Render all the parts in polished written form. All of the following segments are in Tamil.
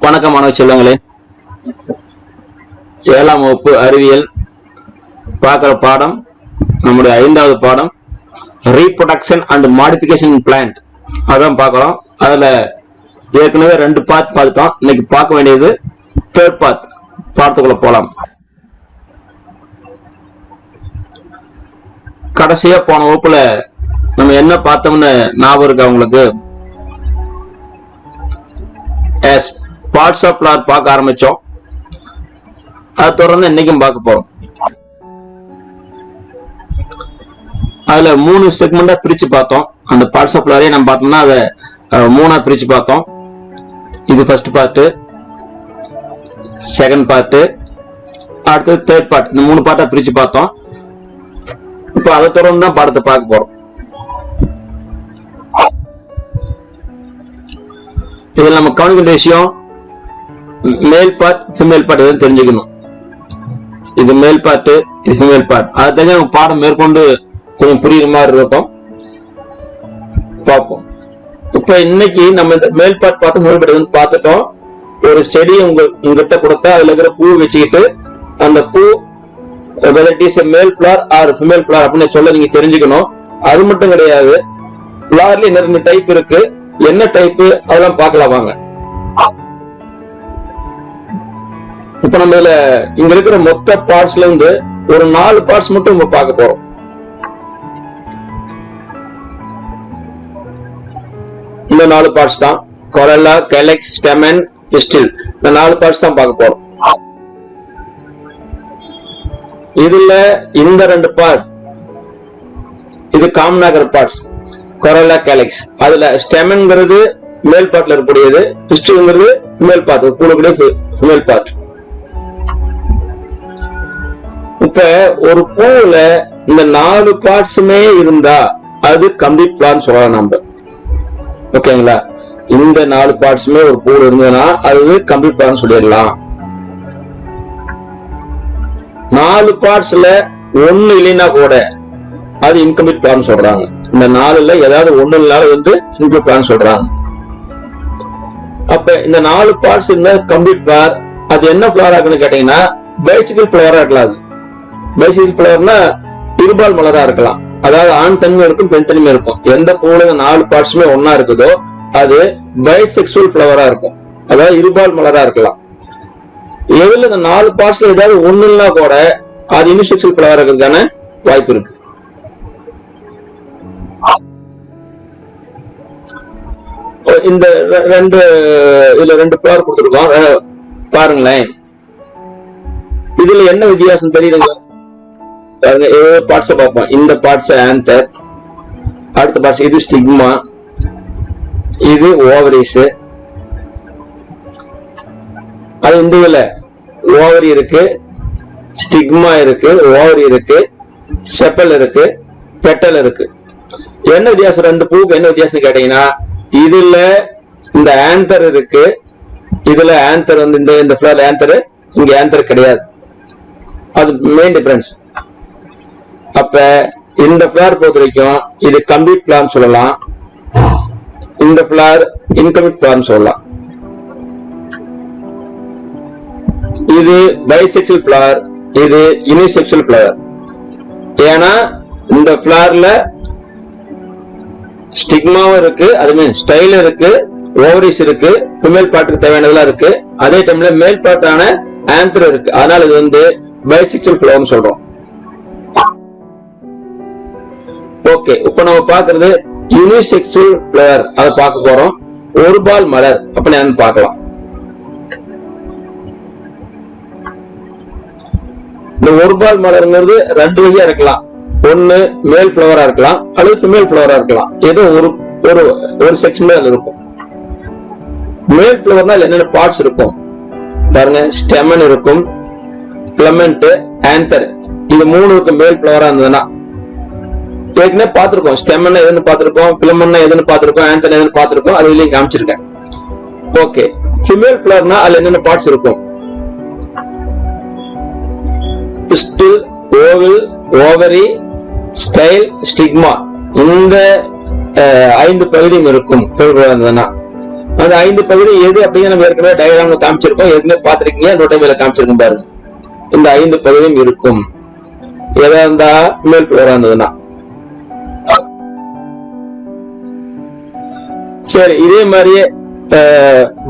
வணக்கம் மாணவ செல்வங்களே. 7ஆம் வகுப்பு அறிவியல் பார்க்கிற பாடம் நம்முடைய 5வது பாடம் reproduction and modification in plant. அதான் பார்க்கிறோம். அதுல ஏற்கனவே 2 பார்ட் பார்த்துட்டோம். இன்னைக்கு பார்க்க வேண்டியது 3rd பார்ட். பார்த்துக்குள்ள போலாம். கடைசியா போன வகுப்புல நம்ம என்ன பார்த்தோம்னு ஞாபகம் இருக்கா உங்களுக்கு? பார்ட்ஸ் ஆஃப் ஃபிளவர் பார்க்க ஆரம்பிச்சோம். அதை தொடர்ந்து இன்னைக்கும் பார்க்க போறோம். அதுல 3 செக்மெண்டா பிரிச்சு பார்த்தோம். அந்த பார்ட்ஸ் ஆஃப் ஃபிளவரே நம்ம பார்த்தோம்னா அதை 3ஆ பிரிச்சு பார்த்தோம். இது ஃபர்ஸ்ட் பார்ட், செகண்ட் பார்ட், அடுத்தது 3rd பார்ட். இந்த 3 பார்ட்டா பிரிச்சு பார்த்தோம். இப்போ அதை தொடர்ந்து தான் பாடத்தை பார்க்க போறோம். இதுல நம்ம கவனிக்கிற விஷயம் மேல் பார்ட், ஃபீமேல் பார்ட் எதுவும் தெரிஞ்சுக்கணும். இது மேல் பார்ட், இது ஃபீமேல் பார்ட். அதை தெரிஞ்ச பாடம் மேற்கொண்டு கொஞ்சம் புரியுற மாதிரி இருக்கும். பார்ப்போம். இப்ப இன்னைக்கு நம்ம இந்த மேல் பார்ட் பார்த்து ஃபீமேல் பார்ட் பார்த்துட்டோம். ஒரு செடி உங்ககிட்ட கொடுத்தா அதுல இருக்கிற பூ வச்சுக்கிட்டு அந்த பூ whether it is a male flower or female flower அப்படின்னு சொல்ல நீங்க தெரிஞ்சுக்கணும். அது மட்டும் கிடையாது, ஃபிளவர்ல நிறைய டைப் இருக்கு. என்ன டைப் அதெல்லாம் பார்க்கலாம் வாங்க. இப்ப நம்ம இதுல இங்க இருக்கிற மொத்த பார்ட்ஸ்ல இருந்து ஒரு 4 பார்ட்ஸ் மட்டும் நம்ம பார்க்க போறோம். இந்த 4 பார்ட்ஸ் தான் கொரல்லா, கேலக்ஸ், ஸ்டெமன், பிஸ்டில். இந்த 4 பார்ட்ஸ் தான் பார்க்க போறோம். இதுல இந்த 2 பார்ட் இது காமன் ஆகிற பார்ட்ஸ், கொரல்லா, கேலக்ஸ். அதுல ஸ்டெமன்ங்கிறது மேல் பார்ட்ல இருக்கக்கூடியது, பிஸ்டில்ங்கிறது ஃபீமேல் பார்ட், கூடக்கூடிய ஃபீமேல் பார்ட். இப்ப ஒரு பூவுல இந்த 4 பார்ட்ஸுமே இருந்தா அது கம்ப்ளீட் பிளான் சொல்லலாம் நம்ம. ஓகேங்களா? இந்த 4 பார்ட்ஸுமே ஒரு பூவுல இருந்ததுன்னா அது கம்ப்ளீட் பிளான் சொல்லிடலாம். 4 பார்ட்ஸ்ல 1 இல்லைன்னா கூட அது இன்கம்ப்ளீட் பிளான் சொல்றாங்க. இந்த 4ல ஏதாவது 1 இல்லைனாலும் வந்து இன்கம்ப்ளீட் பிளான் சொல்றாங்க. அப்ப இந்த 4 பார்ட்ஸ் இருந்தா கம்ப்ளீட் ஃபிளவர். அது என்ன ஃபிளவரா இருக்குன்னு கேட்டீங்கன்னா பைசிக்கல் ஃபிளவரா இருக்கலாம். அது பைசிக்கல் ஃபிளவர்னா இருபால் மலரா இருக்கலாம். அதாவது ஆண் தன்மை இருக்கும், பெண் தன்மை இருக்கும். எந்த பூவுல 4 பார்ட்ஸுமே ஒன்னா இருக்குதோ அது பைசெக்சுவல் ஃபிளவரா இருக்கும். அதாவது இருபால் மலரா இருக்கலாம். எதுல இந்த 4 பார்ட்ஸ்ல ஏதாவது 1 இல்லைன்னா கூட அது யூனிசெக்சுவல் ஃபிளவரா இருக்கிறதுக்கான வாய்ப்பு இருக்கு. இந்த 2 ஃபிளவர் கொடுத்துருக்கோம் பாருங்களேன். இதுல என்ன வித்தியாசம் தெரியுதுங்க பாருங்க. பார்ட்ஸ் பார்ப்போம். இந்த பார்ட்ஸ் ஆந்தர், அடுத்த பார்ட்ஸ் இது ஸ்டிக்மா, இது ஓவரிஸ். அது இந்த இதுல ஓவரி இருக்கு, ஸ்டிக்மா இருக்கு, ஓவரி இருக்கு, செப்பல் இருக்கு, பெட்டல் இருக்கு. என்ன வித்தியாசம் 2 பூவுக்கு என்ன வித்தியாசம் கேட்டீங்கன்னா இதுல இந்த ஆந்தர் இருக்கு, இதுல ஆந்தர் வந்து இந்த ஃபிளவர் ஆந்தர், இங்க ஆந்தர் கிடையாது. அது மெயின் டிஃபரன்ஸ். அப்ப இந்த ஃபிளவர் பொறுத்த வரைக்கும் இது கம்ப்ளீட் ஃபிளவர் சொல்லலாம், இந்த ஃபிளவர் இன்கம்ப்ளீட் ஃபிளவர் சொல்லலாம். இது பைசெக்சுவல் ஃபிளவர், இது யூனிசெக்சுவல் ஃபிளவர். ஏன்னா இந்த ஃபிளவர்ல ஸ்டிக்மாவும் இருக்கு, அது மீன் ஸ்டைல் இருக்கு, ஓவரிஸ் இருக்கு, ஃபீமேல் பார்ட்டுக்கு தேவையானதெல்லாம் இருக்கு. அதே டைம்ல மேல் பார்ட்டான ஆந்தர் இருக்கு. அதனால இது வந்து பைசெக்சுவல் ஃபிளவர்னு சொல்றோம். ஓகே, இப்ப நம்ம பாக்குறது யூனிசெக்சுவல் ஃபிளவர். அதை பார்க்க போறோம். ஒரு பால் மலர் அப்படின்னு பார்க்கலாம். இந்த ஒரு பால் மலர்ங்கிறது 2 வகையா இருக்கலாம். ஒன்னு மேல் ஃபிளவரா இருக்கலாம், அல்லது ஃபீமேல் ஃபிளவரா இருக்கலாம். ஏதோ ஒரு செக்ஷன் அதுல இருக்கும். மேல் ஃபிளவர்னா என்னென்ன பார்ட்ஸ் இருக்கும் பாருங்க. ஸ்டெமன் இருக்கும், பிளமெண்ட், ஆந்தர். இது 3 இருக்கும் மேல் ஃபிளவரா இருந்ததுன்னா. ஏற்கனவே பார்த்திருக்கோம். ஸ்டெமன் எதுன்னு பார்த்திருக்கோம், பிளமெண்ட் எதுன்னு பார்த்திருக்கோம், ஆந்தர் எதுன்னு பார்த்திருக்கோம். அது இல்லையும் காமிச்சிருக்கேன். ஓகே, ஃபீமேல் ஃபிளவர்னா அதுல என்னென்ன பார்ட்ஸ் இருக்கும்? Pistil, oval, ovary, style, stigma. இந்த 5 பகுதியும் இருக்கும். அந்த 5 பகுதி எது அப்படிங்கிற நம்ம ஏற்கனவே டயக்ராம்ல காமிச்சிருக்கோம், ஏற்கனவே பார்த்திருக்கீங்க, இன்னொரு மேல காமிச்சிருக்கோம் பாருங்க. இந்த 5 பகுதியும் இருக்கும். எதா இருந்தா ஃபீமேல் ஃப்ளோரா இருந்ததுன்னா. சரி, இதே மாதிரியே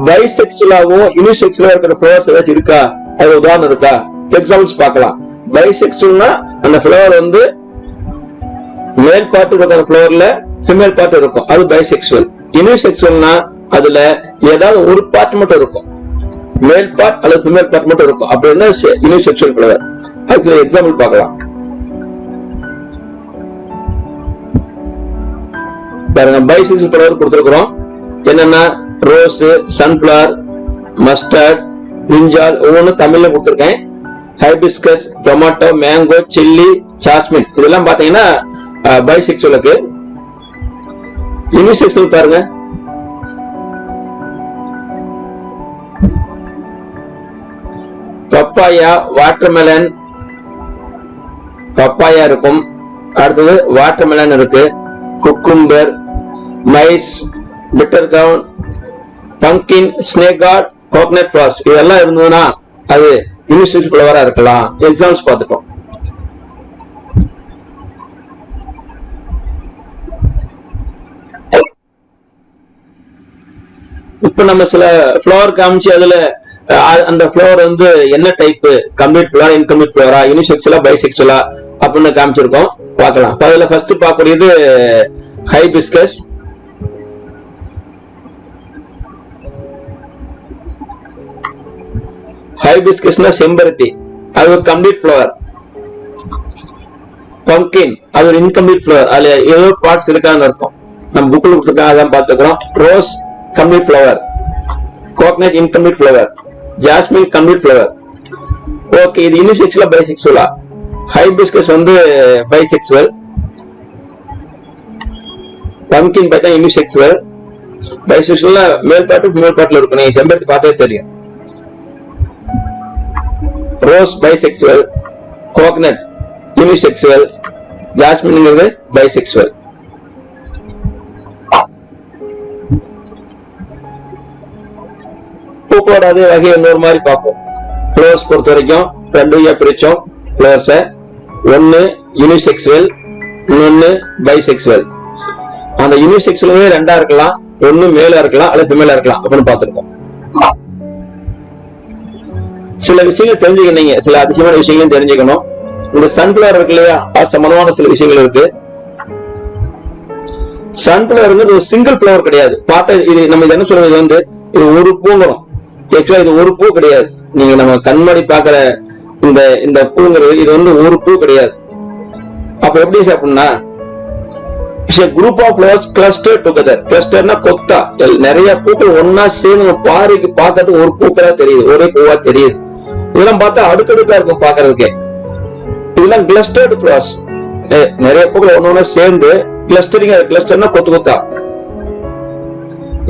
பைசெக்சுவலாவும் யூனிசெக்சுவலா இருக்கிற ஃப்ளவர்ஸ் ஏதாச்சும் இருக்கா? அது உதாரணம் இருக்கா? எக்ஸாம்பிள்ஸ் பார்க்கலாம். பைசெக்சுவல்னா அந்த ஃப்ளவர் வந்து மேல் பார்ட் இருக்கிற ஃப்ளவர்ல ஃபீமேல் பார்ட் இருக்கும், அது பைசெக்சுவல். யூனிசெக்சுவல்னா அதுல ஏதாவது ஒரு பார்ட் மட்டும் இருக்கும், மேல் பார்ட் அல்லது ஃபீமேல் பார்ட் மட்டும் இருக்கும், அப்படின்னா யூனிசெக்சுவல் ஃப்ளவர். அதுக்கு எக்ஸாம்பிள் பார்க்கலாம். பாருங்க, பைசெக்சுவல் ஃப்ளவர் கொடுத்திருக்கிறோம். என்னன்னா ரோஸ், சன்ஃபிளவர், மஸ்டர்ட், பிரிஞ்சால், ஒவ்வொன்றும் தமிழ்ல கொடுத்திருக்கேன். Hibiscus, tomato, mango, chilli, jasmine, இதெல்லாம் பாத்தீங்கன்னா பைசெக்சுவலுக்கு. யூனிசெக்சுவல் பாருங்க, பப்பாயா, வாட்டர்மெலன், பப்பாயா இருக்கும். அடுத்தது வாட்டர்மெலன் இருக்கு, குக்கும்பர், மைஸ், பிட்டர் கவுன், pumpkin, snake gourd, coconut flowers, இதெல்லாம் இருந்ததுன்னா அது யூனிசெக்சுவல் ஃப்ளவரா இருக்கலாம். எக்ஸாம்பிள்ஸ் பார்த்துட்டோம். இப்ப நம்ம சில ஃப்ளவர் காமிச்சு அதுல அந்த ஃப்ளவர் வந்து என்ன டைப், கம்ப்ளீட் ஃப்ளவரா, இன்கம்ப்ளீட் ஃப்ளவரா, யூனிசெக்சுவலா, பைசெக்சுவலா அப்படின்னு காமிச்சிருக்கோம். பார்க்கலாம். அதுல ஃபர்ஸ்ட் பார்க்கக்கூடியது ஹைபிஸ்கஸ். ஹைபிஸ்கஸ்னா செம்பருத்தி, அது ஒரு கம்ப்ளீட் ஃப்ளவர். பம்கின், அது ஒரு இன்கம்ப்ளீட் ஃப்ளவர், அதுல ஏதோ பார்ட்ஸ் இருக்கான்னு அர்த்தம். நம்ம புக்ல கொடுத்துருக்கோம், அதான் பார்த்துக்கிறோம். Rose complete flower, coconut incomplete flower, jasmine complete flower. Okay, இது யூனிசெக்சுவலா, பைசெக்சுவலா? ஹைபிஸ்கஸ் வந்து பைசெக்சுவல், பம்கின் பார்த்தா யூனிசெக்சுவல். பைசெக்சுவல்ல மேல் பார்ட் ஃபீமேல் பார்ட்ல இருக்கும், நீங்க செம்பருத்தி பார்த்தே தெரியும். ரோஸ் பைசெக்சுவல், கோகனட் யூனிசெக்சுவல், ஜாஸ்மின்ங்கிறது பைசெக்சுவல். பூக்களோட அதே வகை இன்னொரு மாதிரி பார்ப்போம். ஃப்ளவர்ஸ் பொறுத்த வரைக்கும் ரெண்டு பிரிச்சோம் ஃப்ளவர்ஸை. ஒன்னு யூனிசெக்சுவல், இன்னொன்னு பைசெக்சுவல். அந்த யூனிசெக்சுவலே ரெண்டா இருக்கலாம், ஒன்னு மேலா இருக்கலாம் அல்லது ஃபீமேலா இருக்கலாம் அப்படின்னு பார்த்திருக்கோம். சில விஷயங்கள் தெரிஞ்சுக்கணும், சில அதிசயமான விஷயங்களும் தெரிஞ்சுக்கணும். இந்த சன்ஃபிளவர் இருக்கு இல்லையா, சம்பந்தமான சில விஷயங்கள் இருக்கு. சன்ஃபிளவர் ஒரு சிங்கிள் ஃபிளவர் கிடையாது. பார்த்தா இது நம்ம என்ன சொல்றது, இது வந்து இது ஒரு பூங்கிறோம். ஆக்சுவலா இது ஒரு பூ கிடையாது. நீங்க நம்ம கண்மாடி பாக்குற இந்த பூங்கிறது இது வந்து ஒரு பூ கிடையாது. அப்ப எப்படி அப்படின்னா, group of flowers cluster together. கிளஸ்டர்னா கொத்தா, நிறைய பூக்கள் ஒன்னா சேர்ந்து பாறைக்கு பார்க்கறது ஒரு பூக்களா தெரியுது, ஒரே பூவா தெரியுது. இதெல்லாம் பார்த்தா அடுக்கடுக்கா இருக்கும் பாக்குறதுக்கு. இதெல்லாம் கிளஸ்டர்டு ஃபிளவர்ஸ், நிறைய பூக்கள் ஒன்னொன்னா சேர்ந்து கிளஸ்டரிங்கா. கிளஸ்டர்னா கொத்து கொத்தா.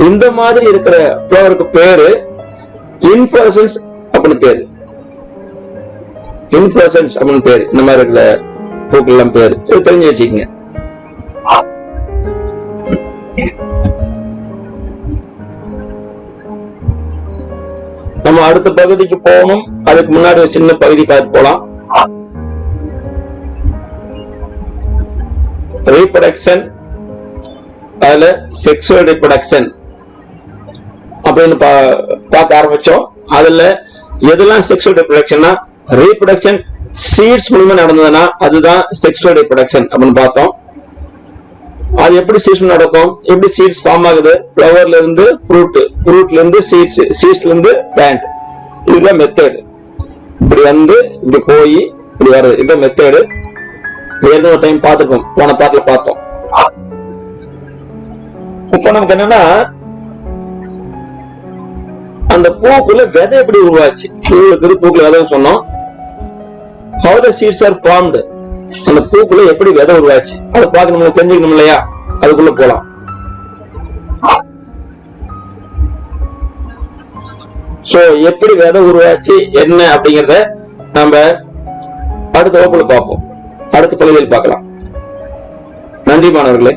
இந்த மாதிரி இருக்கிற ஃபிளவருக்கு பேரு இன்ஃப்ளோரசன்ஸ் அப்படின்னு பேரு. இன்ஃப்ளோரசன்ஸ் அப்படின்னு பேரு. இந்த மாதிரி இருக்கிற பூக்கள் எல்லாம் பேரு இது தெரிஞ்சு வச்சுக்கோங்க. நம்ம அடுத்த பகுதிக்கு போகணும். அதுக்கு முன்னாடி ஒரு சின்ன பகுதி பார்த்து போலாம். ரீப்ரொடக்ஷன், அதுல செக்ஷுவல் ரீப்ரொடக்ஷன் அப்படின்னு பார்க்க ஆரம்பிச்சோம். அதுல எதெல்லாம் செக்ஷுவல் ரீப்ரொடக்ஷன்னா, ரீப்ரொடக்ஷன் சீட்ஸ் மூலமா நடந்ததுன்னா அதுதான் செக்ஷுவல் ரீப்ரொடக்ஷன் அப்படின்னு பார்த்தோம். அது எப்படி சீட்ஸ் நடக்கும், எப்படி சீட்ஸ் ஃபார்ம் ஆகுது, ஃப்ளவர்ல இருந்து ஃப்ரூட், ஃப்ரூட்ல இருந்து சீட்ஸ், சீட்ஸ்ல இருந்து பிளான்ட். இதுதான் மெத்தட். இப்படி வந்து இப்படி போய் இப்படி வருது, இதுதான் மெத்தடு. ஏதோ ஒரு டைம் பார்த்துருக்கோம், போன பாட்டுல பார்த்தோம். இப்ப நமக்கு என்னன்னா, அந்த பூக்குள்ள விதை எப்படி உருவாச்சு, பூக்குள்ள விதை சொன்னோம். How the seeds are formed, அந்த பூக்குள்ள எப்படி விதை உருவாச்சு அதை பார்க்கணும், தெரிஞ்சுக்கணும் இல்லையா? அதுக்குள்ள போலாம். சோ எப்படி விதை உருவாச்சு என்ன அப்படிங்கறத நம்ம அடுத்த வகுப்புல பார்ப்போம், அடுத்த பகுதியில் பார்க்கலாம். நன்றி மாணவர்களே.